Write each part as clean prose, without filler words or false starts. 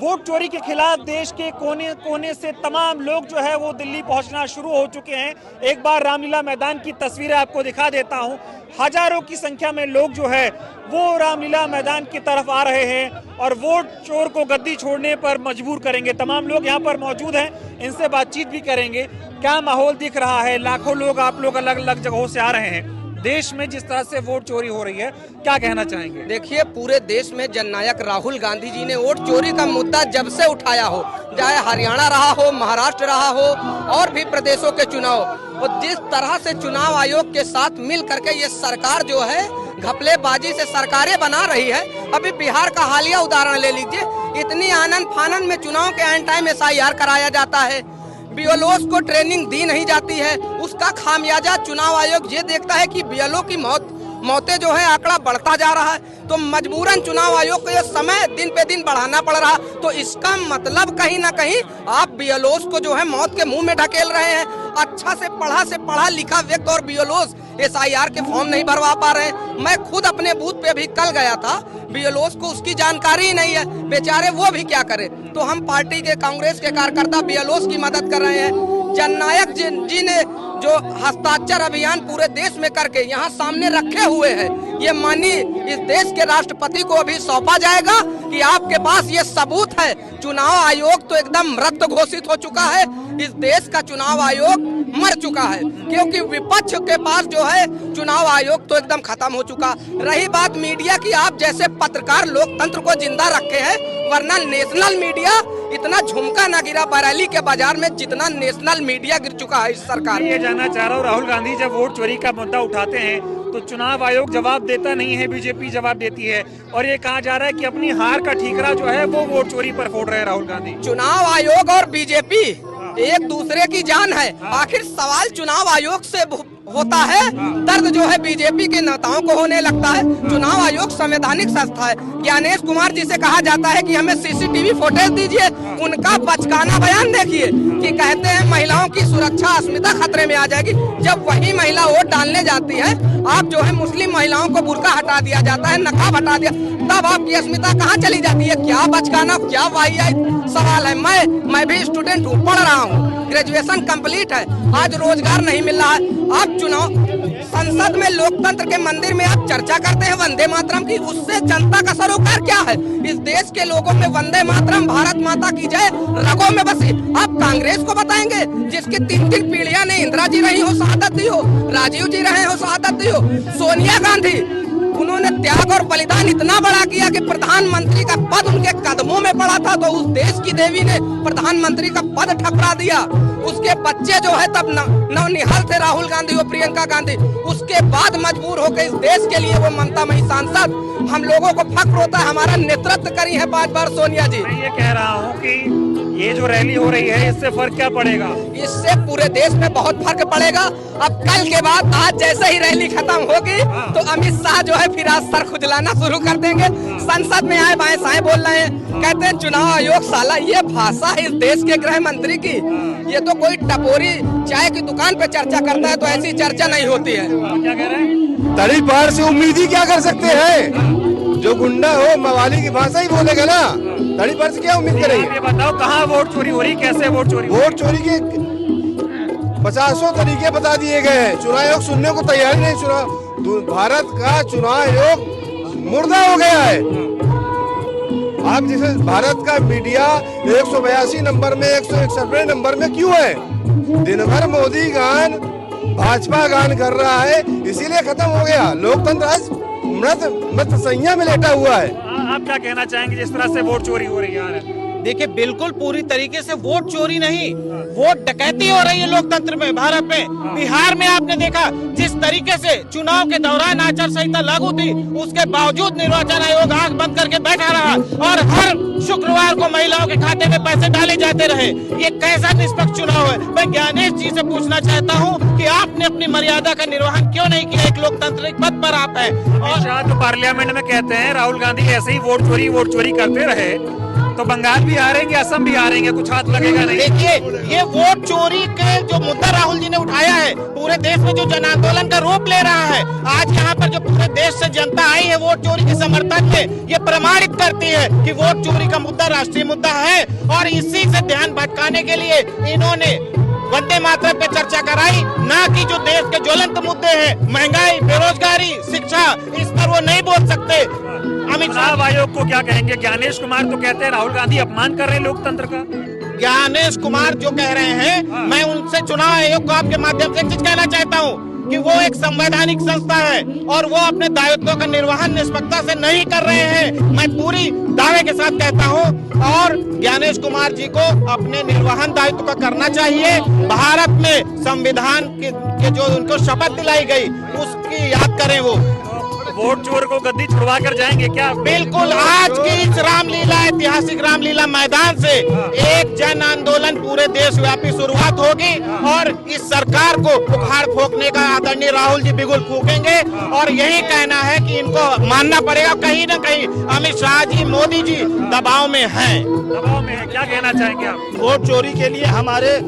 Vote चोरी के खिलाफ देश के कोने कोने से तमाम लोग जो है वो दिल्ली पहुंचना शुरू हो चुके हैं। एक बार रामलीला मैदान की तस्वीरें आपको दिखा देता हूं। हजारों की संख्या में लोग जो है वो रामलीला मैदान की तरफ आ रहे हैं और वोट चोर को गद्दी छोड़ने पर मजबूर करेंगे। तमाम लोग यहां पर मौजूद हैं, इनसे बातचीत भी करेंगे। क्या माहौल दिख रहा है? लाखों लोग, आप लोग अलग अलग जगहों से आ रहे हैं। देश में जिस तरह से वोट चोरी हो रही है, क्या कहना चाहेंगे? देखिए, पूरे देश में जननायक राहुल गांधी जी ने वोट चोरी का मुद्दा जब से उठाया हो, चाहे हरियाणा रहा हो, महाराष्ट्र रहा हो और भी प्रदेशों के चुनाव, और जिस तरह से चुनाव आयोग के साथ मिल करके ये सरकार जो है घपलेबाजी से सरकारें बना रही है। अभी बिहार का हालिया उदाहरण ले लीजिए, इतनी आनंद फानन में चुनाव के एंड टाइम SIR कराया जाता है, BLOs को ट्रेनिंग दी नहीं जाती है। उसका खामियाजा चुनाव आयोग ये देखता है कि BLO की मौतें जो है आंकड़ा बढ़ता जा रहा है, तो मजबूरन चुनाव आयोग को ये समय दिन पे दिन बढ़ाना पड़ रहा। तो इसका मतलब कहीं ना कहीं आप BLOs को जो है मौत के मुंह में ढकेल रहे हैं। अच्छा से पढ़ा लिखा व्यक्ति और BLOs SIR के फॉर्म नहीं भरवा पा रहे हैं। मैं खुद अपने बूथ पे भी कल गया था, BLOs को उसकी जानकारी ही नहीं है, बेचारे वो भी क्या करे। तो हम पार्टी के, कांग्रेस के कार्यकर्ता BLOs की मदद कर रहे हैं। जननायक जी ने जो हस्ताक्षर अभियान पूरे देश में करके यहाँ सामने रखे हुए हैं, ये मानिए इस देश के राष्ट्रपति को अभी सौंपा जाएगा कि आपके पास ये सबूत है। चुनाव आयोग तो एकदम मृत घोषित हो चुका है। इस देश का चुनाव आयोग मर चुका है, क्योंकि विपक्ष के पास जो है चुनाव आयोग तो एकदम खत्म हो चुका। रही बात मीडिया की, आप जैसे पत्रकार लोकतंत्र को जिंदा रखे हैं, वरना नेशनल मीडिया इतना झुमका ना गिरा बरेली के बाजार में जितना नेशनल मीडिया गिर चुका है इस सरकार में। ये जानना चाह रहा हूँ, राहुल गांधी जब वोट चोरी का मुद्दा उठाते हैं तो चुनाव आयोग जवाब देता नहीं है, बीजेपी जवाब देती है और ये कहा जा रहा है कि अपनी हार का ठीकरा जो है वो वोट चोरी पर फोड़ रहे हैं राहुल गांधी। चुनाव आयोग और बीजेपी एक दूसरे की जान है। आखिर सवाल चुनाव आयोग से होता है, दर्द जो है बीजेपी के नेताओं को होने लगता है। चुनाव आयोग संवैधानिक संस्था है। ज्ञानेश कुमार जी से कहा जाता है कि हमें CCTV फुटेज दीजिए। उनका बचकाना बयान देखिए कि कहते हैं महिलाओं की सुरक्षा, अस्मिता खतरे में आ जाएगी। जब वही महिला वोट डालने जाती है, आप जो है मुस्लिम महिलाओं को बुर्का हटा दिया जाता है, नकाब हटा दिया, तब आपकी अस्मिता कहाँ चली जाती है? क्या बचकाना, क्या वाहियात सवाल है। मैं भी स्टूडेंट हूँ, पढ़ रहा हूँ, ग्रेजुएशन कंप्लीट है, आज रोजगार नहीं मिल रहा है। आप चुनाव संसद में लोकतंत्र के मंदिर में आप चर्चा करते हैं वंदे मातरम की, उससे जनता का सरोकार क्या है? इस देश के लोगों में वंदे मातरम, भारत माता की जय रगों में बसी। आप कांग्रेस को बताएंगे जिसकी 3 पीढ़ियां ने, इंदिरा जी रही हो शहादत दी हो, राजीव जी रहे हो शहादत दी हो, सोनिया गांधी, उन्होंने त्याग और बलिदान इतना बड़ा किया कि प्रधानमंत्री का पद उनके कदमों में पड़ा था, तो उस देश की देवी ने प्रधानमंत्री का पद ठकरा दिया। उसके बच्चे जो है तब नवनिहाल थे, राहुल गांधी और प्रियंका गांधी। उसके बाद मजबूर होकर इस देश के लिए वो ममता मई सांसद, हम लोगों को फक्र होता है, हमारा नेतृत्व करी है 5 बार सोनिया जी। मैं ये कह रहा हूँ कि ये जो रैली हो रही है, इससे फर्क क्या पड़ेगा? इससे पूरे देश में बहुत फर्क पड़ेगा। अब कल के बाद आज जैसे ही रैली खत्म होगी तो अमित शाह जो है फिर आज सर खुजलाना शुरू कर देंगे। संसद में आए बाएं साएं बोल रहे हैं, कहते हैं चुनाव आयोग साला। ये भाषा है इस देश के गृह मंत्री की। ये तो कोई टपोरी चाय की दुकान पे चर्चा करता है, तो ऐसी चर्चा नहीं होती है। क्या कह रहे हैं? तड़ी पार से उम्मीद ही क्या कर सकते हैं? जो गुंडा हो मवाली की भाषा ही बोलेगा ना, तड़ी पार से क्या उम्मीद करेंगे? ये बताओ, कहाँ वोट चोरी हो रही, कैसे वोट चोरी? वोट चोरी के 50 तरीके बता दिए गए हैं। चुनाव आयोग सुनने को तैयार नहीं। भारत का चुनाव आयोग मुर्दा हो गया है। आप जैसे भारत का मीडिया 182 नंबर में, 161 नंबर में क्यों है? दिन भर मोदी गान, भाजपा गान कर रहा है, इसीलिए खत्म हो गया लोकतंत्र। आज मृत संज्ञा में लेटा हुआ है। आप क्या कहना चाहेंगे जिस तरह से वोट चोरी हो रही है? देखिए, बिल्कुल पूरी तरीके से वोट चोरी नहीं, वोट डकैती हो रही है लोकतंत्र में, भारत में। बिहार में आपने देखा जिस तरीके से चुनाव के दौरान आचार संहिता लागू थी, उसके बावजूद निर्वाचन आयोग आंख बंद करके बैठा रहा और हर शुक्रवार को महिलाओं के खाते में पैसे डाले जाते रहे। ये कैसा निष्पक्ष चुनाव है? मैं ज्ञानेश जी से पूछना चाहता हूँ कि आपने अपनी मर्यादा का निर्वहन क्यों नहीं किया? एक लोकतांत्रिक पद पर आप है। और तो पार्लियामेंट में कहते हैं राहुल गांधी ऐसे ही वोट चोरी करते रहे, तो बंगाल भी हारेंगे, असम भी हारेंगे, कुछ हाथ लगेगा नहीं। देखिए, ये वोट चोरी के जो मुद्दा राहुल जी ने उठाया है, पूरे देश में जो जन आंदोलन का रूप ले रहा है, आज यहाँ पर जो पूरे देश से जनता आई है वोट चोरी के समर्थन में, ये प्रमाणित करती है कि वोट चोरी का मुद्दा राष्ट्रीय मुद्दा है। और इसी से ध्यान भटकाने के लिए इन्होंने वंदे मातरम पे चर्चा कराई, ना कि जो देश के ज्वलंत मुद्दे हैं, महंगाई, बेरोजगारी, शिक्षा, इस पर वो नहीं बोल सकते। अमित शाह चुनाव आयोग को क्या कहेंगे? ज्ञानेश कुमार तो कहते हैं राहुल गांधी अपमान कर रहे हैं लोकतंत्र का। ज्ञानेश कुमार जो कह रहे हैं, मैं उनसे चुनाव आयोग को आपके माध्यम से एक चीज कहना चाहता हूँ कि वो एक संवैधानिक संस्था है और वो अपने दायित्वों का निर्वहन निष्पक्षता से नहीं कर रहे हैं। मैं पूरी दावे के साथ कहता हूँ और ज्ञानेश कुमार जी को अपने निर्वहन दायित्व का करना चाहिए। भारत में संविधान के जो उनको शपथ दिलाई गई उसकी याद करें। वो वोट चोर को गद्दी छुड़वा कर जाएंगे क्या? बिल्कुल, आज की इस रामलीला, ऐतिहासिक रामलीला मैदान से एक जन आंदोलन पूरे देशव्यापी शुरुआत होगी और इस सरकार को उखाड़ फोकने का आदरणीय राहुल जी बिगुल फूकेंगे। और यही कहना है कि इनको मानना पड़ेगा, कहीं न कहीं अमित शाह जी, मोदी जी दबाव में हैं। दबाव में है, क्या कहना चाहेंगे आप? वोट चोरी के लिए हमारे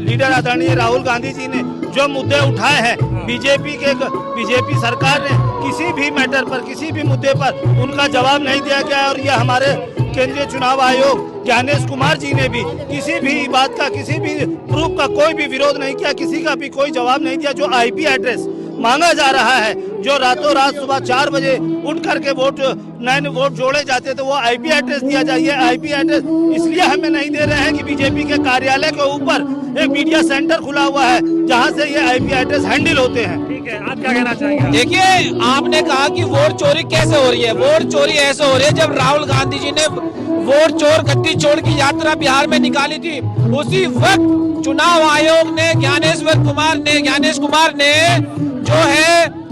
लीडर आदरणीय राहुल गांधी जी ने जो मुद्दे उठाए हैं, बीजेपी सरकार ने किसी भी मैटर पर, किसी भी मुद्दे पर उनका जवाब नहीं दिया गया। और ये हमारे केंद्रीय चुनाव आयोग ज्ञानेश कुमार जी ने भी किसी भी बात का, किसी भी प्रूफ का कोई भी विरोध नहीं किया, किसी का भी कोई जवाब नहीं दिया। जो आईपी एड्रेस मांगा जा रहा है, जो रातों रात सुबह 4 बजे उठ करके नए वोट जोड़े जाते, तो वो आईपी एड्रेस दिया जाए। आईपी एड्रेस इसलिए हमें नहीं दे रहे हैं कि बीजेपी के कार्यालय के ऊपर एक मीडिया सेंटर खुला हुआ है जहां से ये आईपी एड्रेस हैंडल होते हैं। ठीक है, आप क्या कहना चाहेंगे? देखिए, आपने कहा कि वोट चोरी कैसे हो रही है। वोट चोरी ऐसे हो रही है जब राहुल गांधी जी ने वोट चोर गद्दी चोर की यात्रा बिहार में निकाली थी, उसी वक्त चुनाव आयोग ने ज्ञानेश कुमार ने जो है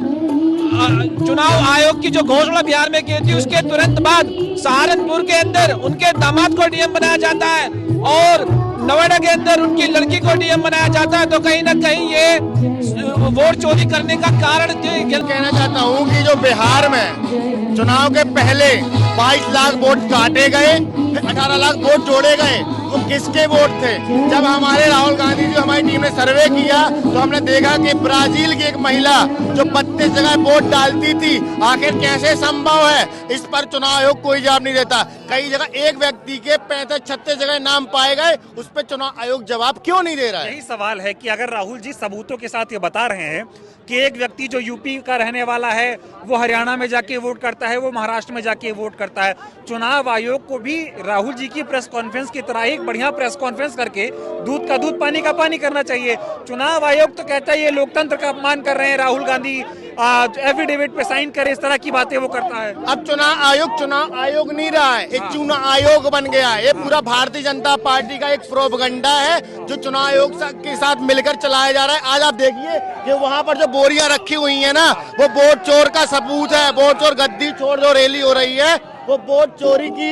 चुनाव आयोग की जो घोषणा बिहार में की थी, उसके तुरंत बाद सहारनपुर के अंदर उनके दामाद को डीएम बनाया जाता है और नोएडा के अंदर उनकी लड़की को डीएम बनाया जाता है। तो कहीं ना कहीं ये वोट चोरी करने का कारण कहना चाहता हूँ कि जो बिहार में चुनाव के पहले 22 लाख वोट काटे गए, 18 लाख वोट जोड़े गए, वो किसके वोट थे? जब हमारे राहुल गांधी जी, हमारी टीम ने सर्वे किया तो हमने देखा कि ब्राजील की एक महिला जो 32 जगह वोट डालती थी, आखिर कैसे संभव है? इस पर चुनाव आयोग कोई जवाब नहीं देता। कई जगह एक व्यक्ति के 35-36 जगह नाम पाए गए, उस पर चुनाव आयोग जवाब क्यों नहीं दे रहा है? यही सवाल है कि अगर राहुल जी सबूतों के साथ ये बता रहे हैं कि एक व्यक्ति जो यूपी का रहने वाला है वो हरियाणा में जाके वोट करता है, वो महाराष्ट्र में जाके वोट करता है, चुनाव आयोग को भी राहुल जी की प्रेस कॉन्फ्रेंस की तरह एक बढ़िया प्रेस कॉन्फ्रेंस करके दूध का दूध पानी का पानी करना चाहिए। चुनाव आयोग तो कहता है ये लोकतंत्र का अपमान कर रहे हैं, राहुल गांधी एफिडेविट पे साइन करे, इस तरह की बातें वो करता है। अब चुनाव आयोग नहीं रहा है, एक चुनाव आयोग बन गया है। ये पूरा भारतीय जनता पार्टी का एक प्रोपगंडा है जो चुनाव आयोग के साथ मिलकर चलाया जा रहा है। आज आप देखिए कि वहाँ पर जो बोरियां रखी हुई है ना, वो वोट चोर का सबूत है। वोट चोर गद्दी चोर जो रैली हो रही है, वो वोट चोरी की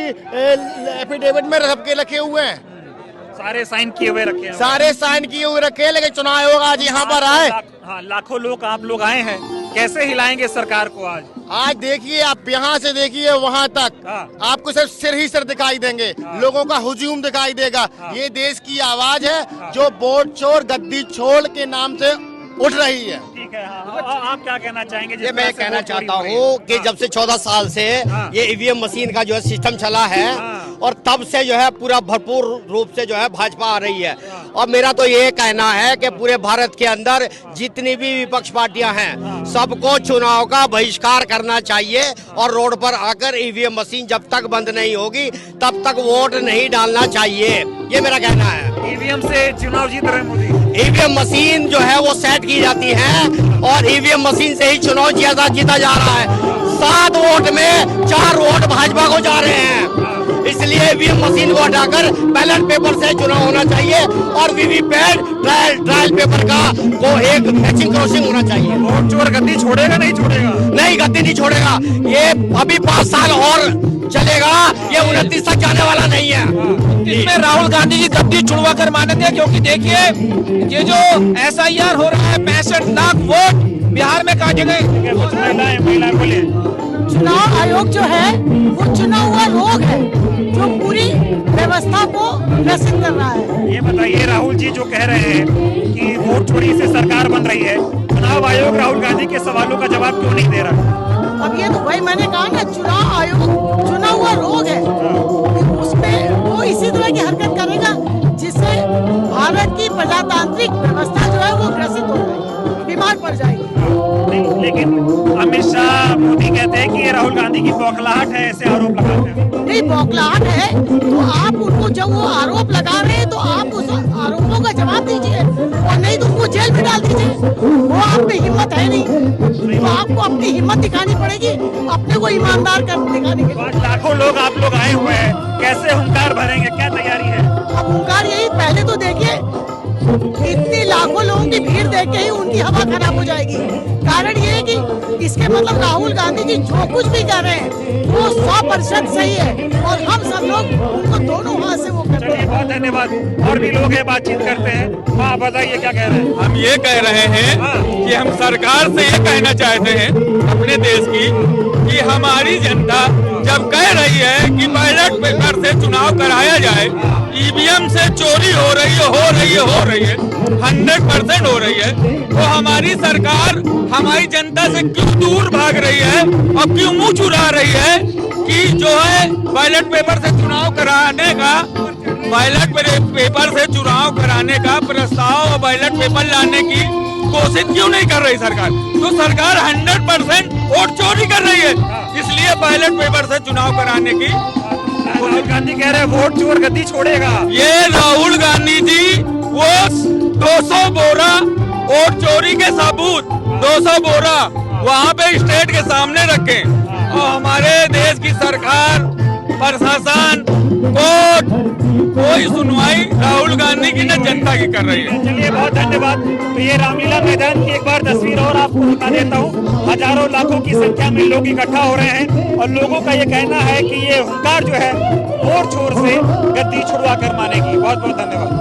एफिडेविट में सबके रखे हुए हैं, सारे साइन किए हुए रखे हैं, सारे साइन किए हुए रखे हैं। लेकिन चुनाव आयोग आज यहाँ पर आए, हाँ, लाखों लोग आप लोग आए हैं, कैसे हिलाएंगे सरकार को? आज देखिए, आप यहाँ से देखिए वहाँ तक, आपको सिर्फ सिर ही सिर दिखाई देंगे, लोगों का हुजूम दिखाई देगा। ये देश की आवाज है जो वोट चोर गद्दी चोर के नाम से उठ रही है। ठीक है, आप क्या कहना चाहेंगे? ये मैं कहना चाहता हूँ कि जब से 14 साल से ये ईवीएम मशीन का जो है सिस्टम चला है और तब से जो है पूरा भरपूर रूप से जो है भाजपा आ रही है। और मेरा तो ये कहना है कि पूरे भारत के अंदर जितनी भी विपक्ष पार्टियां हैं, सबको चुनाव का बहिष्कार करना चाहिए और रोड पर आकर ईवीएम मशीन जब तक बंद नहीं होगी तब तक वोट नहीं डालना चाहिए। ये मेरा कहना है। ईवीएम से चुनाव जीत रहे मोदी? ईवीएम मशीन जो है वो सेट की जाती है और ईवीएम मशीन से ही चुनाव जीता जा रहा है। 7 वोट में 4 वोट भाजपा को जा रहे हैं, इसलिए ईवीएम मशीन को हटाकर बैलेट पेपर से चुनाव होना चाहिए और वीवीपैट ट्रायल पेपर का को एक मैचिंग क्रॉसिंग होना चाहिए। वोट चोर गद्दी छोड़ेगा? नहीं छोड़ेगा, नहीं गद्दी नहीं छोड़ेगा। ये अभी 5 साल और चलेगा, ये 29 तक जाने वाला नहीं है। इसमें राहुल गांधी जी गद्दी छुड़वा कर मानते हैं, क्योंकि देखिए ये जो SIR हो रहा है, 65 लाख वोट बिहार में काटे गए। महिलाएं बोलिए। चुनाव आयोग जो है वो चुना हुआ रोग है जो पूरी व्यवस्था को ग्रसित कर रहा है। ये बताइए, राहुल जी जो कह रहे हैं कि वोट चोरी से सरकार बन रही है, चुनाव आयोग राहुल गांधी के सवालों का जवाब क्यों नहीं दे रहा? अब ये तो भाई मैंने कहा ना, चुनाव आयोग चुना हुआ रोग है, उसमें वो इसी तरह की हरकत करेगा जिससे भारत की प्रजातांत्रिक व्यवस्था जो है वो ग्रसित हो जाएगी, बीमार पड़ जाएगी। लेकिन अमित शाह, मोदी कहते हैं कि ये राहुल गांधी की बौखलाहट है, ऐसे आरोप लगाते हैं। नहीं, बौखलाहट है तो आप उनको, जब वो आरोप लगा रहे हैं तो आप उस आरोपों का जवाब दीजिए, और नहीं तो उनको जेल में डाल दीजिए। वो आप में हिम्मत है नहीं, तो आपको अपनी हिम्मत दिखानी पड़ेगी, अपने को ईमानदार कर दिखाने के लिए। लाखों लोग आप लोग आए हुए हैं, कैसे हुंकार भरेंगे, क्या तैयारी है? अब हुंकार यही, पहले तो देखिए इतनी लाखों लोगों की भीड़ देख के ही उनकी हवा खराब हो जाएगी। कारण ये है कि इसके मतलब राहुल गांधी जी जो कुछ भी कर रहे हैं वो 100% सही है, और हम सब लोग उनको दोनों हाथ से वो करते हैं। बहुत धन्यवाद। और भी लोग हैं, बातचीत करते हैं। हाँ, बताइए क्या कह रहे हैं? हम ये कह रहे हैं कि हम सरकार से ये कहना चाहते हैं अपने देश की कि हमारी जनता जब कह रही है कि बैलेट पेपर से चुनाव कराया जाए, ईवीएम से चोरी हो रही है 100% हो रही है, तो हमारी सरकार हमारी जनता से क्यों दूर भाग रही है और क्यों मुंह चुरा रही है कि जो है बैलेट पेपर से चुनाव कराने का, बैलेट पेपर से चुनाव कराने का प्रस्ताव और बैलेट पेपर लाने की कोशिश क्यों नहीं कर रही सरकार? तो सरकार 100% वोट चोरी कर रही है, इसलिए बैलेट पेपर से चुनाव कराने की। राहुल गांधी कह रहे हैं वोट चोर गद्दी छोड़ेगा। ये राहुल गांधी जी वो 200 बोरा वोट चोरी के सबूत 200 बोरा वहाँ पे स्टेट के सामने रखे, और हमारे देश की सरकार, प्रशासन, कोर्ट कोई सुनवाई राहुल गांधी की न जनता की कर रही है। चलिए, बहुत धन्यवाद। तो ये रामलीला मैदान की एक बार तस्वीर और आपको दिखा देता हूँ। हजारों लाखों की संख्या में लोग इकट्ठा हो रहे हैं, और लोगों का ये कहना है कि ये हुंकार जो है वोट चोर से गद्दी छुड़वा कर मानेगी। बहुत बहुत धन्यवाद।